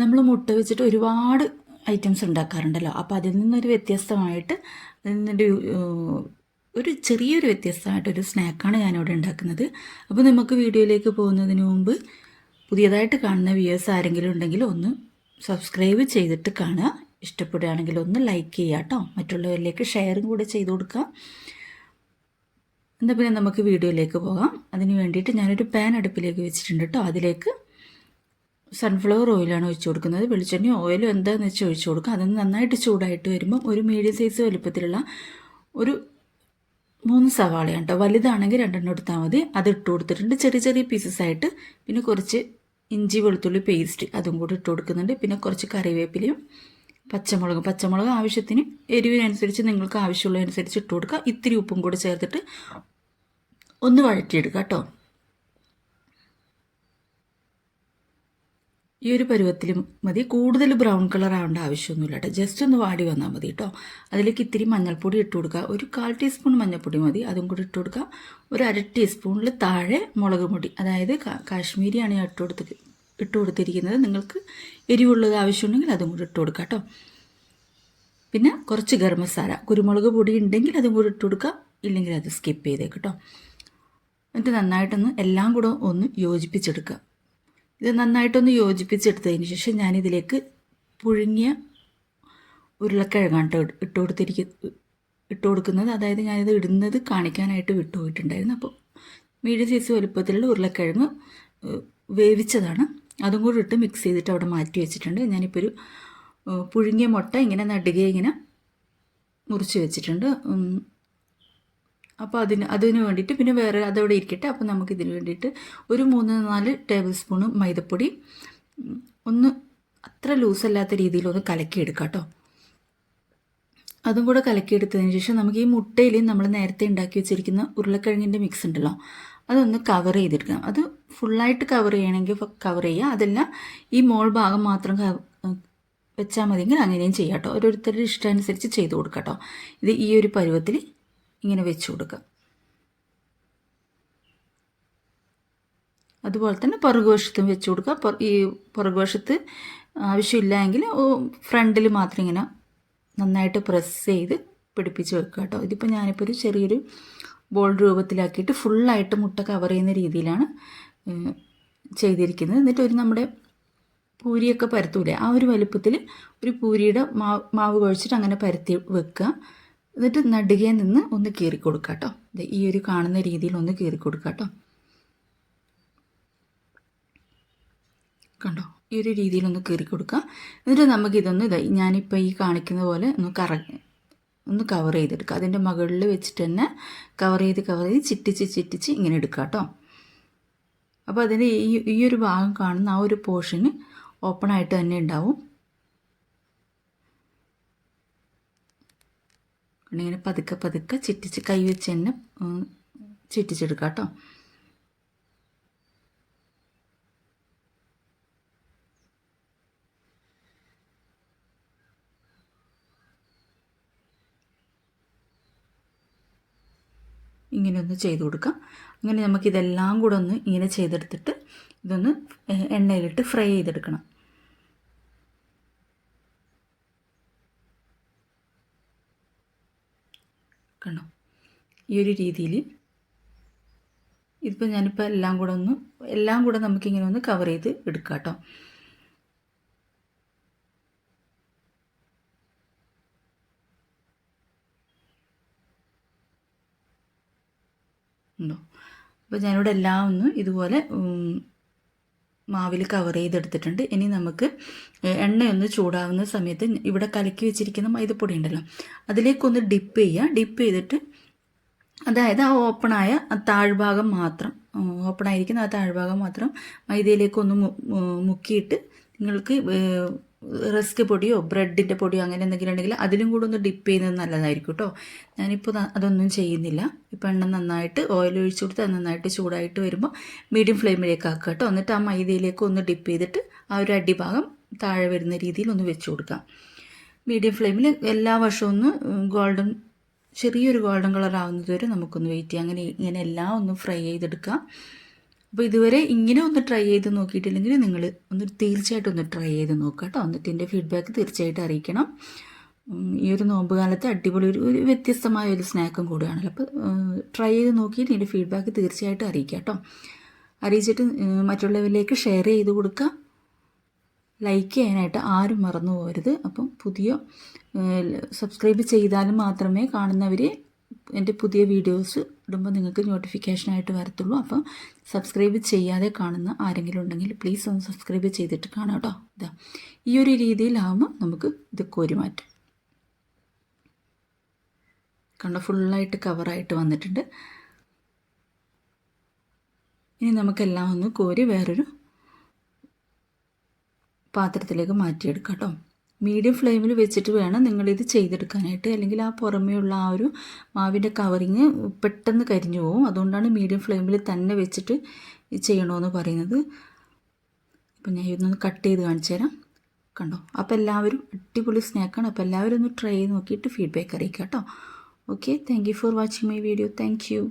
നമ്മൾ മുട്ട വെച്ചിട്ട് ഒരുപാട് ഐറ്റംസ് ഉണ്ടാക്കാറുണ്ടല്ലോ. അപ്പോൾ അതിൽ നിന്നൊരു വ്യത്യസ്തമായിട്ട് അതിൽ നിന്നൊരു ഒരു ചെറിയൊരു വ്യത്യസ്തമായിട്ടൊരു സ്നാക്കാണ് ഞാനിവിടെ ഉണ്ടാക്കുന്നത്. അപ്പോൾ നമുക്ക് വീഡിയോയിലേക്ക് പോകുന്നതിന് മുമ്പ് പുതിയതായിട്ട് കാണുന്ന വ്യൂവേഴ്സ് ആരെങ്കിലും ഉണ്ടെങ്കിൽ ഒന്ന് സബ്സ്ക്രൈബ് ചെയ്തിട്ട് കാണുക. ഇഷ്ടപ്പെടുകയാണെങ്കിൽ ഒന്ന് ലൈക്ക് ചെയ്യുക കേട്ടോ. മറ്റുള്ളവരിലേക്ക് ഷെയറും കൂടെ ചെയ്ത് കൊടുക്കുക. എന്നാൽ പിന്നെ നമുക്ക് വീഡിയോയിലേക്ക് പോകാം. അതിന് വേണ്ടിയിട്ട് ഞാനൊരു പാൻ അടുപ്പിലേക്ക് വെച്ചിട്ടുണ്ട് കേട്ടോ. അതിലേക്ക് സൺഫ്ലവർ ഓയിലാണ് ഒഴിച്ചു കൊടുക്കുന്നത്. വെളിച്ചെണ്ണയോ ഓയിലോ എന്താണെന്ന് വെച്ചാൽ ഒഴിച്ചു കൊടുക്കുക. അതൊന്ന് നന്നായിട്ട് ചൂടായിട്ട് വരുമ്പം ഒരു മീഡിയം സൈസ് വലുപ്പത്തിലുള്ള ഒരു 3 സവാളയാണ് കേട്ടോ. വലുതാണെങ്കിൽ 2 എടുത്താൽ മതി. അത് ഇട്ട് കൊടുത്തിട്ടുണ്ട് ചെറിയ ചെറിയ പീസസ് ആയിട്ട്. പിന്നെ കുറച്ച് ഇഞ്ചി വെളുത്തുള്ളി പേസ്റ്റ് അതും കൂടി ഇട്ട് കൊടുക്കുന്നുണ്ട്. പിന്നെ കുറച്ച് കറിവേപ്പിലയും പച്ചമുളക് ആവശ്യത്തിന് എരിവിനനുസരിച്ച് നിങ്ങൾക്ക് ആവശ്യമുള്ളതനുസരിച്ച് ഇട്ട് കൊടുക്കുക. ഇത്തിരി ഉപ്പും കൂടി ചേർത്തിട്ട് ഒന്ന് വഴറ്റിയെടുക്കുക കേട്ടോ. ഈ ഒരു പരുവത്തിൽ മതി. കൂടുതൽ ബ്രൗൺ കളർ ആവേണ്ട ആവശ്യമൊന്നുമില്ല കേട്ടോ. ജസ്റ്റ് ഒന്ന് വാടി വന്നാൽ മതി കേട്ടോ. അതിലേക്ക് ഇത്തിരി മഞ്ഞൾപ്പൊടി ഇട്ട് കൊടുക്കുക. ഒരു 1/4 ടീസ്പൂൺ മഞ്ഞൾപ്പൊടി മതി. അതും കൂടി ഇട്ട് കൊടുക്കുക. ഒരു 1/2 ടീസ്പൂണിൽ താഴെ മുളക് പൊടി, അതായത് കാശ്മീരിയാണ് ഞാൻ ഇട്ട് കൊടുത്തിരിക്കുന്നത്. നിങ്ങൾക്ക് എരിവുള്ളത് ആവശ്യമുണ്ടെങ്കിൽ അതും കൂടി ഇട്ട് കൊടുക്കുക കേട്ടോ. പിന്നെ കുറച്ച് ഗരം മസാല, കുരുമുളക് പൊടി ഉണ്ടെങ്കിൽ അതും കൂടി ഇട്ട് കൊടുക്കുക. ഇല്ലെങ്കിൽ അത് സ്കിപ്പ് ചെയ്തേക്ക് കേട്ടോ. എന്നിട്ട് നന്നായിട്ടൊന്ന് എല്ലാം കൂടെ ഒന്ന് യോജിപ്പിച്ചെടുക്കുക. ഇത് നന്നായിട്ടൊന്ന് യോജിപ്പിച്ചെടുത്തതിന് ശേഷം ഞാനിതിലേക്ക് പുഴുങ്ങിയ ഉരുളക്കിഴങ്ങാണ് ഇട്ട് കൊടുക്കുന്നത്. അതായത് ഞാനിത് ഇടുന്നത് കാണിക്കാനായിട്ട് വിട്ടുപോയിട്ടുണ്ടായിരുന്നു. അപ്പോൾ മീഡിയം സൈസ് വലുപ്പത്തിലുള്ള ഉരുളക്കിഴങ്ങ് വേവിച്ചതാണ്. അതും കൂടി ഇട്ട് മിക്സ് ചെയ്തിട്ട് അവിടെ മാറ്റി വെച്ചിട്ടുണ്ട്. ഞാനിപ്പോൾ ഒരു പുഴുങ്ങിയ മുട്ട ഇങ്ങനെ നടുകെ ഇങ്ങനെ മുറിച്ച് വെച്ചിട്ടുണ്ട്. അപ്പോൾ അതിന് വേണ്ടിയിട്ട് പിന്നെ വേറെ അതവിടെ ഇരിക്കട്ടെ. അപ്പോൾ നമുക്കിതിന് വേണ്ടിയിട്ട് ഒരു 3-4 ടേബിൾ സ്പൂണ് മൈദപ്പൊടി ഒന്ന് അത്ര ലൂസല്ലാത്ത രീതിയിൽ ഒന്ന് കലക്കിയെടുക്കാം കേട്ടോ. അതും കൂടെ കലക്കിയെടുത്തതിന് ശേഷം നമുക്ക് ഈ മുട്ടയിൽ നമ്മൾ നേരത്തെ ഉണ്ടാക്കി വെച്ചിരിക്കുന്ന ഉരുളക്കിഴങ്ങിൻ്റെ മിക്സ് ഉണ്ടല്ലോ, അതൊന്ന് കവർ ചെയ്തെടുക്കണം. അത് ഫുള്ളായിട്ട് കവർ ചെയ്യണമെങ്കിൽ കവർ ചെയ്യുക. അതല്ല ഈ മോൾ ഭാഗം മാത്രം വെച്ചാൽ മതിയെങ്കിൽ അങ്ങനെയും ചെയ്യാം കേട്ടോ. ഓരോരുത്തരുടെ ഇഷ്ടമനുസരിച്ച് ചെയ്ത് കൊടുക്കാം കേട്ടോ. ഇത് ഈ ഒരു പരുവത്തിൽ ഇങ്ങനെ വെച്ച് കൊടുക്കുക. അതുപോലെ തന്നെ പുറകുവശത്തും വെച്ച് കൊടുക്കുക. ഈ പുറകുവശത്ത് ആവശ്യമില്ല എങ്കിൽ ഫ്രണ്ടിൽ മാത്രം ഇങ്ങനെ നന്നായിട്ട് പ്രസ് ചെയ്ത് പിടിപ്പിച്ച് വെക്കുക കേട്ടോ. ഇതിപ്പോൾ ഞാനിപ്പോൾ ഒരു ചെറിയൊരു ബോൾ രൂപത്തിലാക്കിയിട്ട് ഫുള്ളായിട്ട് മുട്ട കവർ ചെയ്യുന്ന രീതിയിലാണ് ചെയ്തിരിക്കുന്നത്. എന്നിട്ട് ഒരു നമ്മുടെ പൂരിയൊക്കെ പരത്തൂലേ, ആ ഒരു വലുപ്പത്തിൽ ഒരു പൂരിയുടെ മാവ് കുഴച്ചിട്ട് അങ്ങനെ പരത്തി വെക്കുക. എന്നിട്ട് നടുകയിൽ നിന്ന് ഒന്ന് കീറി കൊടുക്കുക കേട്ടോ. ഈ ഒരു കാണുന്ന രീതിയിൽ ഒന്ന് കീറി കൊടുക്കുക കേട്ടോ. കണ്ടോ, ഈ ഒരു രീതിയിലൊന്ന് കീറി കൊടുക്കുക. എന്നിട്ട് നമുക്കിതൊന്ന് ഞാനിപ്പോൾ ഈ കാണിക്കുന്ന പോലെ ഒന്ന് കവർ ചെയ്തെടുക്കുക. അതിൻ്റെ മുകളിൽ വെച്ചിട്ട് തന്നെ കവർ ചെയ്ത് ചിറ്റിച്ച് ഇങ്ങനെ എടുക്കുക കേട്ടോ. അപ്പോൾ അതിൻ്റെ ഈ ഒരു ഭാഗം കാണുന്ന ആ ഒരു പോർഷന് ഓപ്പൺ ആയിട്ട് തന്നെ ഉണ്ടാവും. ഇങ്ങനെ പതുക്കെ ചിറ്റിച്ച് കൈ വെച്ച് തന്നെ ചിറ്റിച്ചെടുക്കുക കേട്ടോ. ഇങ്ങനെ ഒന്ന് ചെയ്ത് കൊടുക്കാം. അങ്ങനെ നമുക്കിതെല്ലാം കൂടെ ഒന്ന് ഇങ്ങനെ ചെയ്തെടുത്തിട്ട് ഇതൊന്ന് എണ്ണയിലിട്ട് ഫ്രൈ ചെയ്തെടുക്കണം. കണ്ടോ, ഈ ഒരു രീതിയിൽ ഇതിപ്പോൾ ഞാനിപ്പോൾ എല്ലാം കൂടെ നമുക്കിങ്ങനെ ഒന്ന് കവർ ചെയ്ത് എടുക്കാം കേട്ടോ. ഉണ്ടോ, അപ്പോൾ ഞാനിവിടെ എല്ലാം ഒന്ന് ഇതുപോലെ മാവിൽ കവർ ചെയ്തെടുത്തിട്ടുണ്ട്. ഇനി നമുക്ക് എണ്ണയൊന്ന് ചൂടാവുന്ന സമയത്ത് ഇവിടെ കലക്കി വെച്ചിരിക്കുന്ന മൈദപ്പൊടി ഉണ്ടല്ലോ, അതിലേക്കൊന്ന് ഡിപ്പ് ചെയ്തിട്ട് അതായത് ആ ഓപ്പണായ താഴ്ഭാഗം മാത്രം ഓപ്പണായിരിക്കുന്ന ആ താഴ്ഭാഗം മാത്രം മൈദയിലേക്കൊന്ന് മുക്കിയിട്ട് നിങ്ങൾക്ക് റസ്ക് പൊടിയോ ബ്രെഡിൻ്റെ പൊടിയോ അങ്ങനെ എന്തെങ്കിലും ഉണ്ടെങ്കിൽ അതിലും കൂടെ ഒന്ന് ഡിപ്പ് ചെയ്യുന്നത് നല്ലതായിരിക്കും കേട്ടോ. ഞാനിപ്പോൾ അതൊന്നും ചെയ്യുന്നില്ല. ഇപ്പോൾ എണ്ണ നന്നായിട്ട് ഓയിൽ ഒഴിച്ചു കൊടുത്ത് അത് നന്നായിട്ട് ചൂടായിട്ട് വരുമ്പോൾ മീഡിയം ഫ്ലെയിമിലേക്ക് ആക്കുക കേട്ടോ. എന്നിട്ട് ആ മൈദയിലേക്ക് ഒന്ന് ഡിപ്പ് ചെയ്തിട്ട് ആ ഒരു അടിഭാഗം താഴെ വരുന്ന രീതിയിൽ ഒന്ന് വെച്ച് കൊടുക്കാം. മീഡിയം ഫ്ലെയിമിൽ എല്ലാ വശവും ഒന്ന് ചെറിയൊരു ഗോൾഡൻ കളർ ആവുന്നത് വരെ നമുക്കൊന്ന് വെയിറ്റ് ചെയ്യാം. ഇങ്ങനെ എല്ലാം ഒന്ന് ഫ്രൈ ചെയ്തെടുക്കാം. അപ്പോൾ ഇതുവരെ ഇങ്ങനെ ഒന്ന് ട്രൈ ചെയ്ത് നോക്കിയിട്ടില്ലെങ്കിൽ നിങ്ങൾ ഒന്ന് തീർച്ചയായിട്ടും ഒന്ന് ട്രൈ ചെയ്ത് നോക്കുക കേട്ടോ. എന്നിട്ട് എൻ്റെ ഫീഡ്ബാക്ക് തീർച്ചയായിട്ടും അറിയിക്കണം. ഈ ഒരു നോമ്പ് കാലത്ത് അടിപൊളി ഒരു വ്യത്യസ്തമായ ഒരു സ്നാക്കും കൂടിയാണല്ലോ. അപ്പോൾ ട്രൈ ചെയ്ത് നോക്കിയിട്ട് എൻ്റെ ഫീഡ്ബാക്ക് തീർച്ചയായിട്ടും അറിയിക്കുക കേട്ടോ. അറിയിച്ചിട്ട് മറ്റുള്ളവരിലേക്ക് ഷെയർ ചെയ്ത് കൊടുക്കുക. ലൈക്ക് ചെയ്യാനായിട്ട് ആരും മറന്നു പോകരുത്. അപ്പം സബ്സ്ക്രൈബ് ചെയ്താലും മാത്രമേ കാണുന്നവർ എൻ്റെ പുതിയ വീഡിയോസ് ഇടുമ്പോൾ നിങ്ങൾക്ക് നോട്ടിഫിക്കേഷനായിട്ട് വരത്തുള്ളൂ. അപ്പം സബ്സ്ക്രൈബ് ചെയ്യാതെ കാണുന്ന ആരെങ്കിലും ഉണ്ടെങ്കിൽ പ്ലീസ് ഒന്ന് സബ്സ്ക്രൈബ് ചെയ്തിട്ട് കാണാം കേട്ടോ. ഇതാ ഈ ഒരു രീതിയിലാവുമ്പോൾ നമുക്ക് ഇത് കോരി മാറ്റാം. കണ്ടോ, ഫുള്ളായിട്ട് കവറായിട്ട് വന്നിട്ടുണ്ട്. ഇനി നമുക്കെല്ലാം ഒന്ന് കോരി വേറൊരു പാത്രത്തിലേക്ക് മാറ്റിയെടുക്കാം കേട്ടോ. മീഡിയം ഫ്ലെയിമിൽ വെച്ചിട്ട് വേണം നിങ്ങളിത് ചെയ്തെടുക്കാനായിട്ട്, അല്ലെങ്കിൽ ആ പുറമേയുള്ള ആ ഒരു മാവിൻ്റെ കവറിങ് പെട്ടെന്ന് കരിഞ്ഞു പോകും. അതുകൊണ്ടാണ് മീഡിയം ഫ്ലെയിമിൽ തന്നെ വെച്ചിട്ട് ചെയ്യണമെന്ന് പറയുന്നത്. അപ്പം ഞാൻ ഇതൊന്ന് കട്ട് ചെയ്ത് കാണിച്ചു തരാം. കണ്ടോ, അപ്പോൾ എല്ലാവരും അടിപൊളി സ്നാക്കാണ്. അപ്പോൾ എല്ലാവരും ഒന്ന് ട്രൈ ചെയ്ത് നോക്കിയിട്ട് ഫീഡ്ബാക്ക് അറിയിക്കാം കേട്ടോ. Okay, thank you for watching my video. Thank you.